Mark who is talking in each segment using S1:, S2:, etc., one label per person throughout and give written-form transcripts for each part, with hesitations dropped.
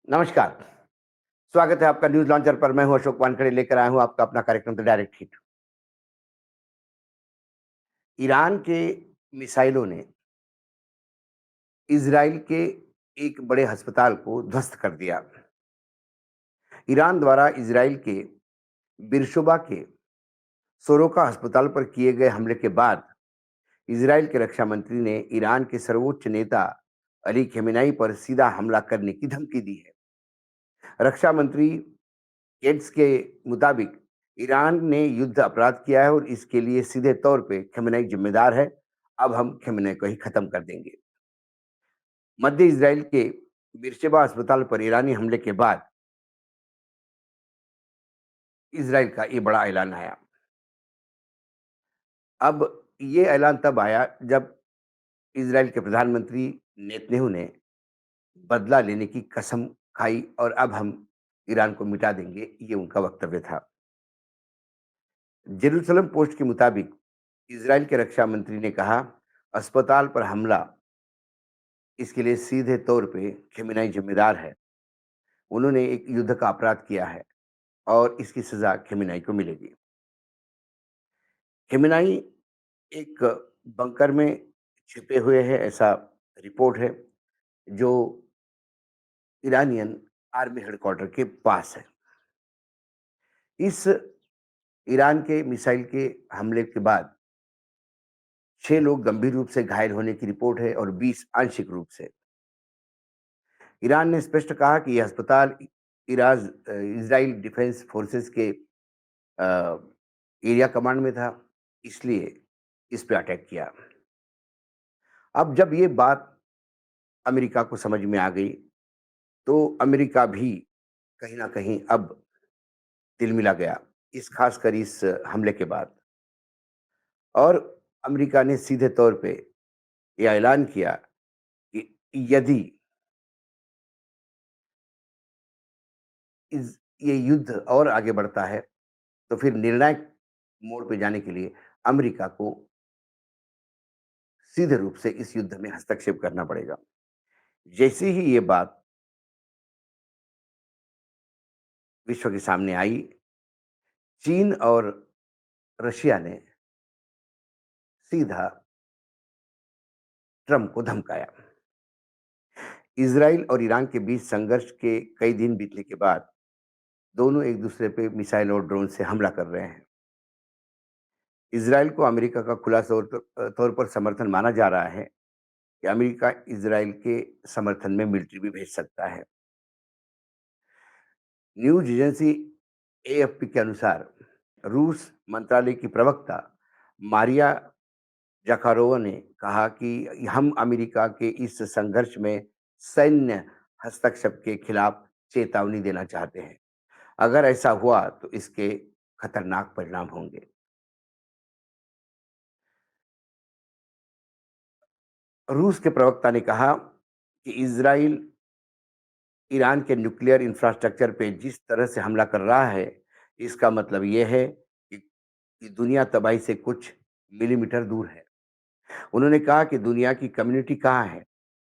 S1: नमस्कार। स्वागत है आपका न्यूज़ लॉन्चर पर। मैं हूँ अशोक वानखेड़े, लेकर आया हूँ आपका अपना कार्यक्रम द डायरेक्ट हिट। ईरान के मिसाइलों ने इज़राइल के एक बड़े अस्पताल को ध्वस्त कर दिया। ईरान द्वारा इज़राइल के बिरशुबा के सोरोका अस्पताल पर किए गए हमले के बाद इज़राइल के रक्षा मंत्री ने ईरान के सर्वोच्च नेता अली खमेनेई पर सीधा हमला करने की धमकी दी है। रक्षा मंत्री गेट्स के मुताबिक ईरान ने युद्ध अपराध किया है और इसके लिए सीधे तौर पे खमेनेई जिम्मेदार है। अब हम खमेनेई को ही खत्म कर देंगे। मध्य इज़राइल के बिरशेबा अस्पताल पर ईरानी हमले के बाद इज़राइल का ये बड़ा ऐलान आया। अब ये ऐलान तब आया जब इज़राइल के प्रधानमंत्री नेतन्याहू ने बदला लेने की कसम खाई और अब हम ईरान को मिटा देंगे, ये उनका वक्तव्य था। जेरूसलम पोस्ट के मुताबिक इज़राइल के रक्षा मंत्री ने कहा, अस्पताल पर हमला इसके लिए सीधे तौर पे खमेनेई जिम्मेदार है। उन्होंने एक युद्ध का अपराध किया है और इसकी सजा खमेनेई को मिलेगी। खमेनेई एक बंकर में छिपे हुए हैं, ऐसा रिपोर्ट है, जो ईरानियन आर्मी हेडक्वार्टर के पास है। इस ईरान के मिसाइल के हमले के बाद 6 लोग गंभीर रूप से घायल होने की रिपोर्ट है और 20 आंशिक रूप से। ईरान ने स्पष्ट कहा कि यह अस्पताल इज़राइल डिफेंस फोर्सेस के एरिया कमांड में था, इसलिए इस पे अटैक किया। अब जब ये बात अमेरिका को समझ में आ गई, तो अमेरिका भी कहीं न कहीं अब तिलमिला गया, इस खासकर इस हमले के बाद। और अमेरिका ने सीधे तौर पे ये ऐलान किया कि यदि ये युद्ध और आगे बढ़ता है, तो फिर निर्णायक मोड़ पे जाने के लिए अमेरिका को सीधे रूप से इस युद्ध में हस्तक्षेप करना पड़ेगा। जैसे ही ये बात विश्व के सामने आई, चीन और रशिया ने सीधा ट्रंप को धमकाया। इज़राइल और ईरान के बीच संघर्ष के कई दिन बीतने के बाद दोनों एक दूसरे पे मिसाइल और ड्रोन से हमला कर रहे हैं। इज़राइल को अमेरिका का खुला तौर पर समर्थन माना जा रहा है कि अमेरिका इज़राइल के समर्थन में मिलिट्री भी भेज सकता है। न्यूज़ एजेंसी एएफपी के अनुसार रूस मंत्रालय की प्रवक्ता मारिया ज़खारोवा ने कहा कि हम अमेरिका के इस संघर्ष में सैन्य हस्तक्षेप के खिलाफ चेतावनी देना चाहते हैं। अगर ऐसा हुआ तो इसके खतरनाक परिणाम होंगे। रूस के प्रवक्ता ने कहा कि इज़राइल ईरान के न्यूक्लियर इंफ्रास्ट्रक्चर पे जिस तरह से हमला कर रहा है, इसका मतलब ये है कि दुनिया तबाही से कुछ मिलीमीटर दूर है। उन्होंने कहा कि दुनिया की कम्युनिटी कहाँ है?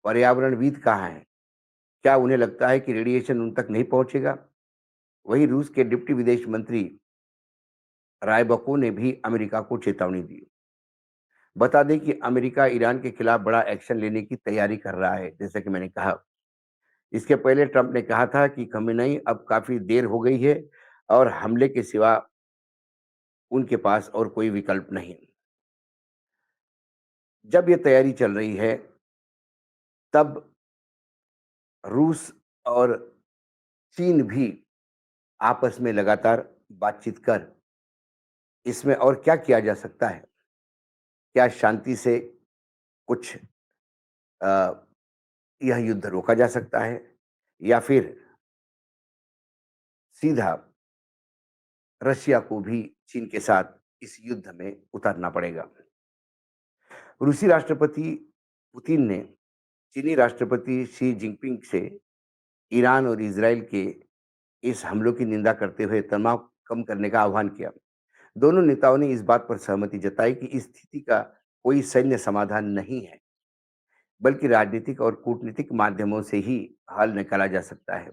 S1: पर्यावरणविद कहाँ हैं? क्या उन्हें लगता है कि रेडिएशन उन तक नहीं पहुँचेगा? वहीं रूस के डिप्टी विदेश मंत्री रायबको ने भी अमेरिका को चेतावनी दी। बता दें कि अमेरिका ईरान के खिलाफ बड़ा एक्शन लेने की तैयारी कर रहा है, जैसा कि मैंने कहा। इसके पहले ट्रंप ने कहा था कि खमेनेई अब काफ़ी देर हो गई है और हमले के सिवा उनके पास और कोई विकल्प नहीं। जब ये तैयारी चल रही है, तब रूस और चीन भी आपस में लगातार बातचीत कर इसमें और क्या किया जा सकता है? क्या शांति से कुछ अ, यह युद्ध रोका जा सकता है या फिर सीधा रशिया को भी चीन के साथ इस युद्ध में उतरना पड़ेगा? रूसी राष्ट्रपति पुतिन ने चीनी राष्ट्रपति शी जिनपिंग से ईरान और इज़राइल के इस हमलों की निंदा करते हुए तनाव कम करने का आह्वान किया। दोनों नेताओं ने इस बात पर सहमति जताई कि इस स्थिति का कोई सैन्य समाधान नहीं है। बल्कि राजनीतिक और कूटनीतिक माध्यमों से ही हल निकाला जा सकता है।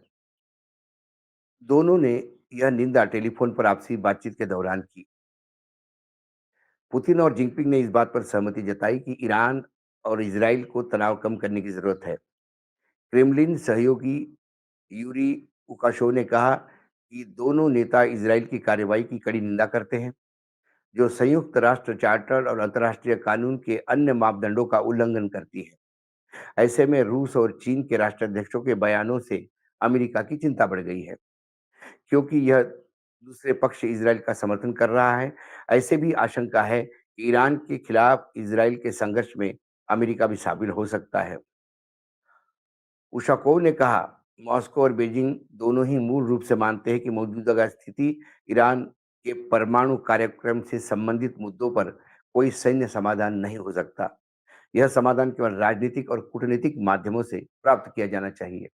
S1: दोनों ने यह निंदा टेलीफोन पर आपसी बातचीत के दौरान की। पुतिन और जिनपिंग ने इस बात पर सहमति जताई कि ईरान और इजराइल को तनाव कम करने की जरूरत है। क्रेमलिन सहयोगी यूरी उकाशोव ने कहा कि दोनों नेता इजराइल की कार्रवाई की कड़ी निंदा करते हैं, जो संयुक्त राष्ट्र चार्टर और अंतर्राष्ट्रीय कानून के अन्य मापदंडों का उल्लंघन करती है। ऐसे में रूस और चीन के राष्ट्राध्यक्षों के बयानों से अमेरिका की चिंता बढ़ गई है, क्योंकि यह दूसरे पक्ष इजराइल का समर्थन कर रहा है। ऐसे भी आशंका है कि ईरान के खिलाफ इजराइल के संघर्ष में अमेरिका भी शामिल हो सकता है। उशाकोव ने कहा, मॉस्को और बीजिंग दोनों ही मूल रूप से मानते हैं कि मौजूदा स्थिति ईरान के परमाणु कार्यक्रम से संबंधित मुद्दों पर कोई सैन्य समाधान नहीं हो सकता। यह समाधान केवल राजनीतिक और कूटनीतिक माध्यमों से प्राप्त किया जाना चाहिए।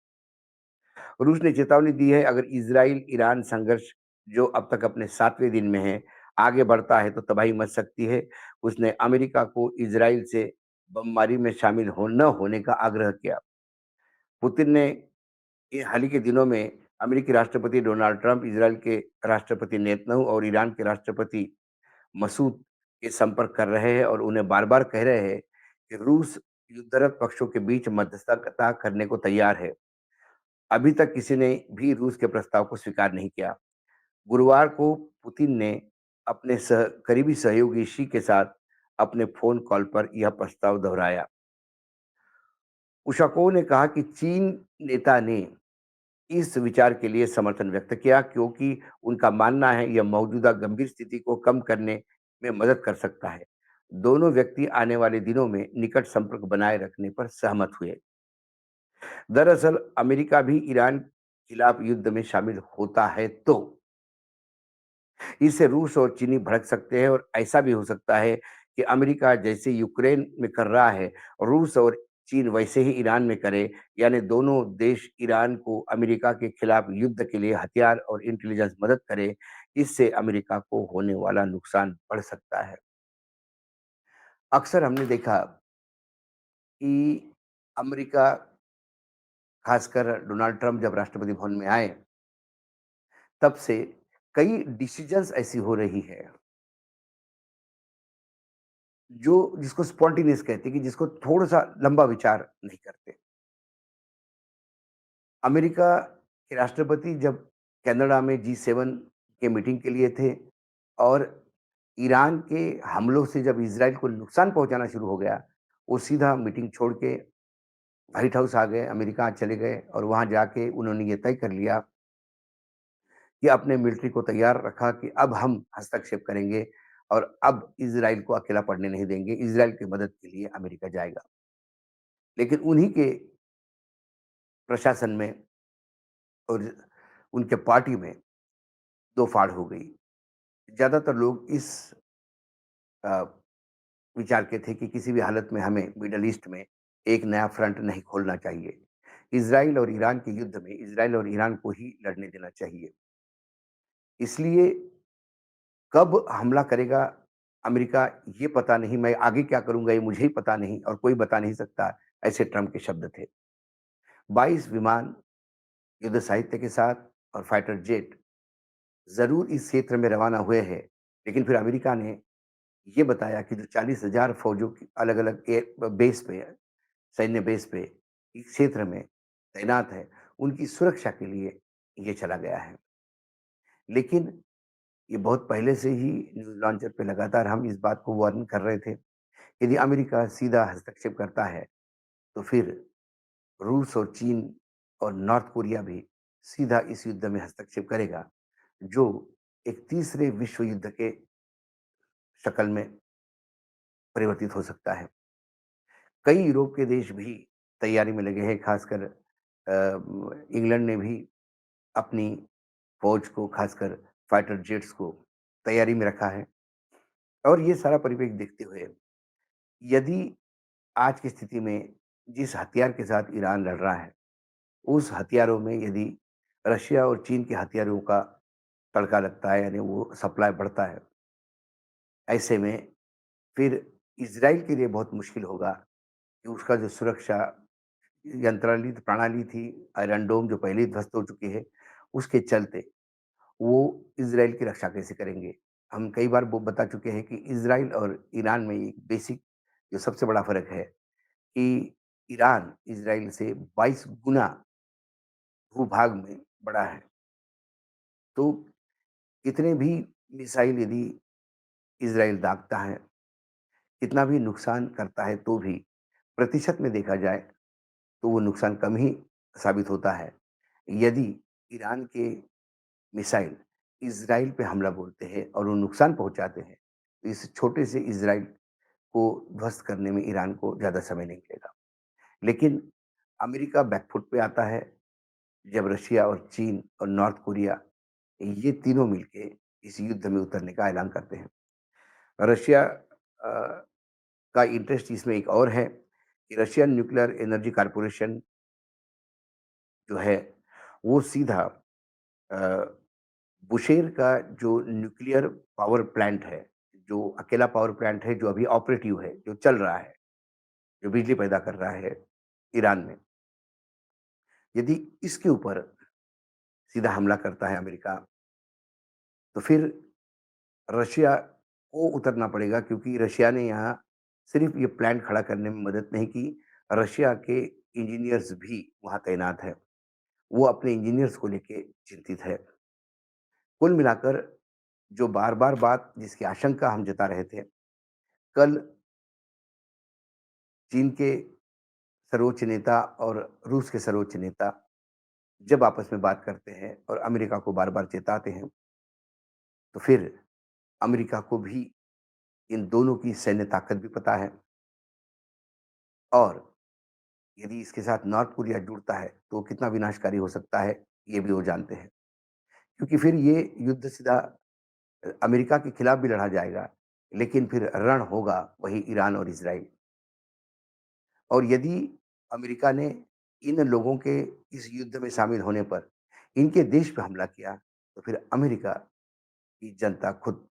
S1: रूस ने चेतावनी दी है, अगर इजराइल ईरान संघर्ष, जो अब तक अपने 7वें दिन में है, आगे बढ़ता है तो तबाही मच सकती है। उसने अमेरिका को इजराइल से बमबारी में शामिल न होने का आग्रह किया। पुतिन ने हाल ही के दिनों में अमेरिकी राष्ट्रपति डोनाल्ड ट्रंप, इजराइल के राष्ट्रपति नेतन्याहू और ईरान के राष्ट्रपति मसूद के संपर्क कर रहे हैं और उन्हें बार-बार कह रहे हैं कि रूस युद्धरत पक्षों के बीच मध्यस्थता करने को तैयार है। अभी तक किसी ने भी रूस के प्रस्ताव को स्वीकार नहीं किया। गुरुवार को पुतिन ने अपने करीबी सहयोगी शी के साथ अपने फोन कॉल पर यह प्रस्ताव दोहराया। उशाकोव ने कहा कि चीन नेता ने इस विचार के लिए समर्थन व्यक्त किया, क्योंकि उनका मानना है यह मौजूदा गंभीर स्थिति को कम करने में मदद कर सकता है। दोनों व्यक्ति आने वाले दिनों में निकट संपर्क बनाए रखने पर सहमत हुए। दरअसल अमेरिका भी ईरान खिलाफ युद्ध में शामिल होता है तो इससे रूस और चीनी भड़क सकते हैं, और ऐसा भी हो सकता है कि अमेरिका जैसे यूक्रेन में कर रहा है, रूस और चीन वैसे ही ईरान में करे। यानी दोनों देश ईरान को अमेरिका के खिलाफ युद्ध के लिए हथियार और इंटेलिजेंस मदद करे। इससे अमेरिका को होने वाला नुकसान बढ़ सकता है। अक्सर हमने देखा कि अमेरिका, खासकर डोनाल्ड ट्रंप जब राष्ट्रपति भवन में आए, तब से कई डिसीजंस ऐसी हो रही है जो जिसको स्पॉन्टेनियस कहते हैं, कि जिसको थोड़ा-सा लंबा विचार नहीं करते। अमेरिका के राष्ट्रपति जब कनाडा में जी7 के मीटिंग के लिए थे, और ईरान के हमलों से जब इज़राइल को नुकसान पहुँचाना शुरू हो गया, वो सीधा मीटिंग छोड़ के व्हाइट हाउस आ गए, अमेरिका चले गए, और वहाँ जाके उन्होंने ये तय कर लिया कि अपने मिलिट्री को तैयार रखा कि अब हम हस्तक्षेप करेंगे और अब इज़राइल को अकेला पड़ने नहीं देंगे, इज़राइल की मदद के लिए अमेरिका जाएगा। लेकिन उन्हीं के प्रशासन में और उनके पार्टी में 2 फाड़ हो गई। ज़्यादातर लोग इस अ, विचार के थे कि किसी भी हालत में हमें मिडल ईस्ट में एक नया फ्रंट नहीं खोलना चाहिए। इज़राइल और ईरान के युद्ध में इज़राइल और ईरान को ही लड़ने देना चाहिए। इसलिए कब हमला करेगा अमेरिका, ये पता नहीं, मैं आगे क्या करूँगा ये मुझे ही पता नहीं और कोई बता नहीं सकता, ऐसे ट्रंप के शब्द थे। 22 विमान युद्ध साहित्य के साथ और फाइटर जेट ज़रूर इस क्षेत्र में रवाना हुए हैं, लेकिन फिर अमेरिका ने ये बताया कि जो 40,000 फौजों की अलग-अलग बेस पे, सैन्य बेस पे इस क्षेत्र में तैनात है, उनकी सुरक्षा के लिए ये चला गया है। लेकिन ये बहुत पहले से ही न्यूज़ लॉन्चर पे लगातार हम इस बात को वार्न कर रहे थे, यदि अमेरिका सीधा हस्तक्षेप करता है, तो फिर रूस और चीन और नॉर्थ कोरिया भी सीधा इस युद्ध में हस्तक्षेप करेगा, जो एक तीसरे विश्व युद्ध के शक्ल में परिवर्तित हो सकता है। कई यूरोप के देश भी तैयारी में लगे हैं, खासकर इंग्लैंड ने भी अपनी फ़ौज को, खासकर फाइटर जेट्स को तैयारी में रखा है। और ये सारा परिप्रेक्ष्य देखते हुए, यदि आज की स्थिति में जिस हथियार के साथ ईरान लड़ रहा है, उस हथियारों में यदि रशिया और चीन के हथियारों का तड़का लगता है, यानी वो सप्लाई बढ़ता है, ऐसे में फिर इज़राइल के लिए बहुत मुश्किल होगा, कि उसका जो सुरक्षा यंत्रणित प्रणाली थी, आयरन डोम जो पहले ही ध्वस्त हो चुकी है, उसके चलते वो इज़राइल की रक्षा कैसे करेंगे? हम कई बार वो बता चुके हैं कि इज़राइल और ईरान में एक बेसिक जो सबसे बड़ा फ़र्क है कि ईरान इज़राइल से 22 गुना भू-भाग में बड़ा है। तो कितने भी मिसाइल यदि इज़राइल दागता है, कितना भी नुकसान करता है तो भी प्रतिशत में देखा जाए तो वो नुकसान कम ही साबित होता है। यदि ईरान के मिसाइल इज़राइल पे हमला बोलते हैं और वो नुकसान पहुँचाते हैं, तो इस छोटे से इज़राइल को ध्वस्त करने में ईरान को ज़्यादा समय नहीं लगेगा। लेकिन अमेरिका बैकफुट पे आता है जब रशिया और चीन और नॉर्थ कोरिया ये तीनों मिलके इस युद्ध में उतरने का ऐलान करते हैं। रशिया का इंटरेस्ट इसमें एक और है कि रशियन न्यूक्लियर एनर्जी कॉर्पोरेशन जो है, वो सीधा अ, बुशेर का जो न्यूक्लियर पावर प्लांट है, जो अकेला पावर प्लांट है जो अभी ऑपरेटिव है, जो चल रहा है, जो बिजली पैदा कर रहा है ईरान में, यदि इसके ऊपर सीधा हमला करता है अमेरिका, तो फिर रशिया को उतरना पड़ेगा क्योंकि रशिया ने यहाँ सिर्फ़ ये प्लांट खड़ा करने में मदद नहीं की, रशिया के इंजीनियर्स भी वहाँ तैनात हैं। वो अपने इंजीनियर्स को लेके चिंतित है। कुल मिलाकर जो बार-बार बात जिसकी आशंका हम जता रहे थे, कल चीन के सर्वोच्च नेता और रूस के सर्वोच्च नेता जब आपस में बात करते हैं और अमेरिका को बार-बार चेताते हैं, तो फिर अमेरिका को भी इन दोनों की सैन्य ताकत भी पता है और यदि इसके साथ नॉर्थ कोरिया जुड़ता है, तो कितना विनाशकारी हो सकता है, ये भी वो जानते हैं। क्योंकि फिर ये युद्ध सीधा अमेरिका के खिलाफ भी लड़ा जाएगा, लेकिन फिर रण होगा वही ईरान और इज़राइल। और यदि अमेरिका ने इन लोगों के इस युद्ध में शामिल होने पर इनके देश पे हमला किया, तो फिर अमेरिका की जनता खुद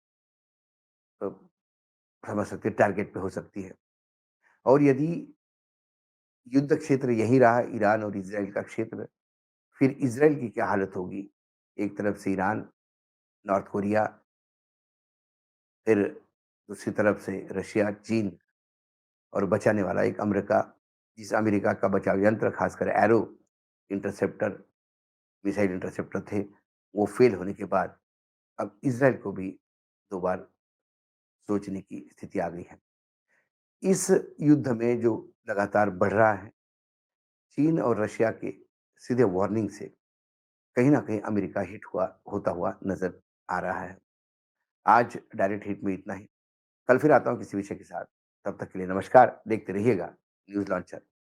S1: अ, समझ सकते हैं टारगेट पे हो सकती है। और यदि युद्ध क्षेत्र यही रहा ईरान और इज़राइल का क्षेत्र, फिर इज़राइल की क्या हालत होगी? एक तरफ से ईरान, नॉर्थ कोरिया, फिर दूसरी तरफ से रशिया, चीन और बचाने वाला एक अमेरिका, जिस अमेरिका का बचाव यंत्र खासकर एरो इंटरसेप्टर, मिसाइल इंटरसेप्टर थे, वो फेल होने के बाद अब इज़राइल को भी 2 बार सोचने की स्थिति आ गई है। इस युद्ध में जो लगातार बढ़ रहा है, चीन और रशिया के सीधे वार्निंग से कहीं न कहीं अमेरिका हिट हुआ होता हुआ नज़र आ रहा है। आज डायरेक्ट हिट में इतना ही। कल फिर आता हूँ किसी विषय के साथ। तब तक के लिए नमस्कार। देखते रहिएगा न्यूज़ लॉन्चर।